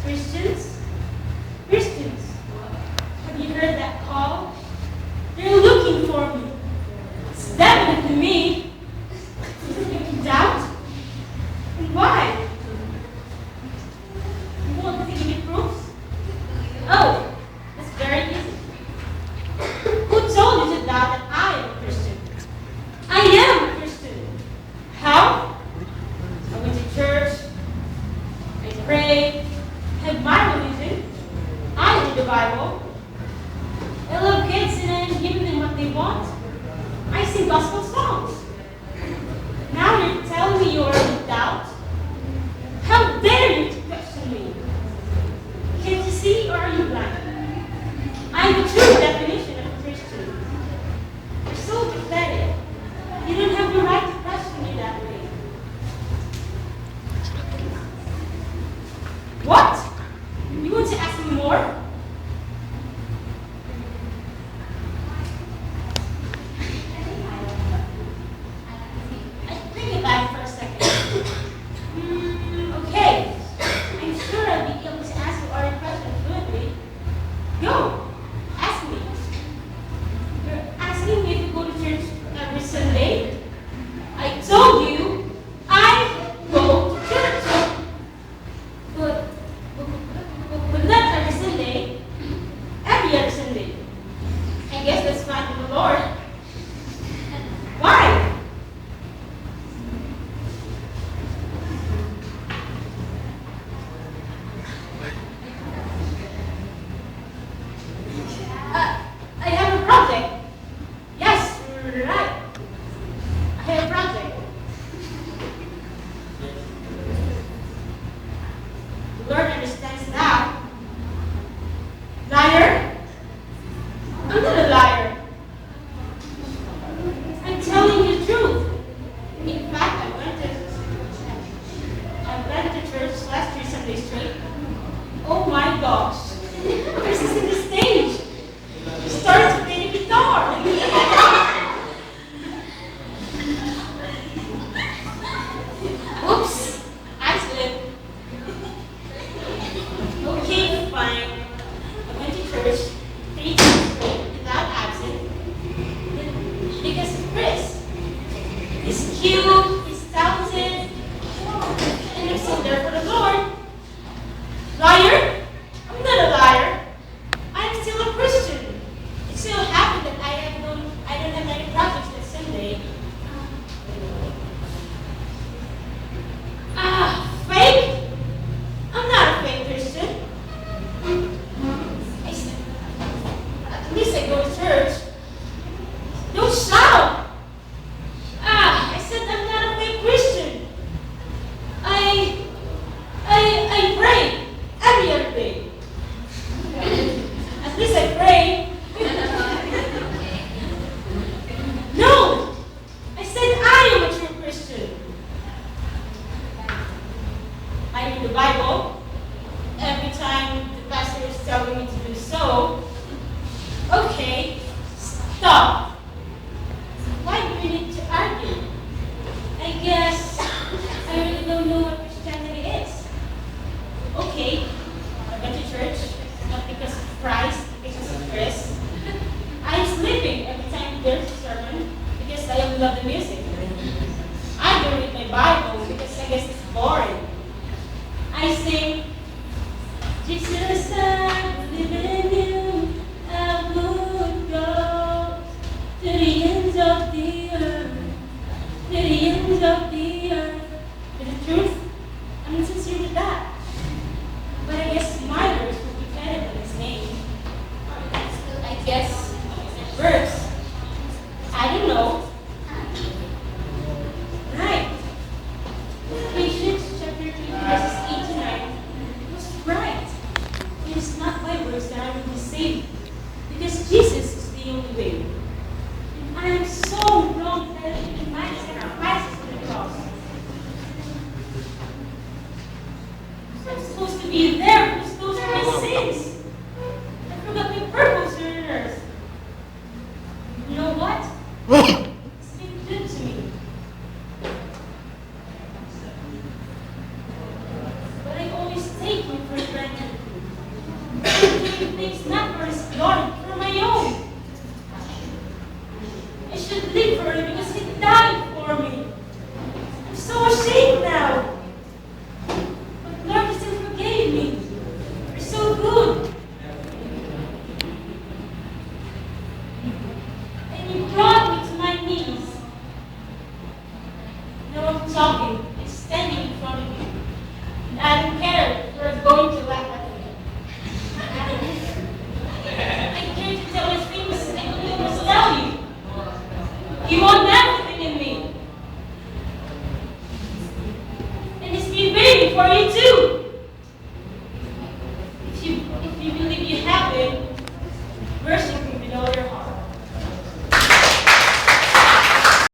Christians? Christians, have you heard that call? They're looking for me. It's definitely me. You doubt? And why? You want to give me proofs? Oh, that's very easy. Who told you to doubt that I am a Christian? I am a Christian. How? I went to church, I pray, have my religion, I read the Bible, I love kids and I'm giving them what they want. I sing gospel songs. Now you're telling me you're in doubt? How dare you to question me? Can't you see or are you blind? I'm the true definition of a Christian. You're so pathetic. You don't have the right to question me that way. What? You want to ask me more? I think about it for a second. Okay. I'm sure I'll be able to answer all your questions fluently. Go. Ask me. You're asking me if you go to church every Sunday? I told you I go to church. But not every Sunday. Every other Sunday. I guess that's fine with the Lord. Why? I have a project. Yes, right. I have a project. The Lord understands that. Liar? I'm not a liar. I'm telling you the truth. In fact, I went to church last 3 Sundays straight. Oh my gosh. Chris is in the stage. He starts playing the guitar. Oops. I slipped. Okay, fine. I went to church 3 times straight without absent. Because of Chris. He's cute, he's talented, and I'm still there for the Lord. Liar? I'm not a liar. I'm still a Christian. It so happened that I don't have any projects that Sunday. Fake? I'm not a fake Christian. At least I go to church. Don't shout! I said I'm not a fake Christian. I pray every other day. At least I pray. No! I said I am a true Christian. I read the Bible every time the pastor is telling me to do so. Okay, stop. Why do we need to argue? I guess I really don't know what Christianity is. Okay, I went to church, not because of Christ, because of Chris. I'm sleeping every time there's a sermon because I love the music. I don't read my Bible because I guess it's boring. I sing, Jesus, I believe in you. I would go to the ends of the earth, to the ends of the earth. But the truth, I'm insincere to that. But I guess my words will be better than his name. I guess verse. I don't know. Right. Ephesians chapter 3, verses 8 to 9 was right. It is not by works that I will be saved, because Jesus is the only way. And I am so wrong that I even my sacrifices on the cross. I'm supposed to be there because those are my sins. I forgot my purpose here on earth. You know what? It's been good to me. But I always take you for granted. doing things not for his glory, for my own. I should live for him because he died for me. I'm so ashamed now. But Lord, you still forgave me. You're so good. And you brought me to my knees. Now I'm talking, I'm standing in front of you. And I don't care if you're going to laugh at me. I care to tell you things I could almost tell you. You want everything in me. And it's been waiting for you too.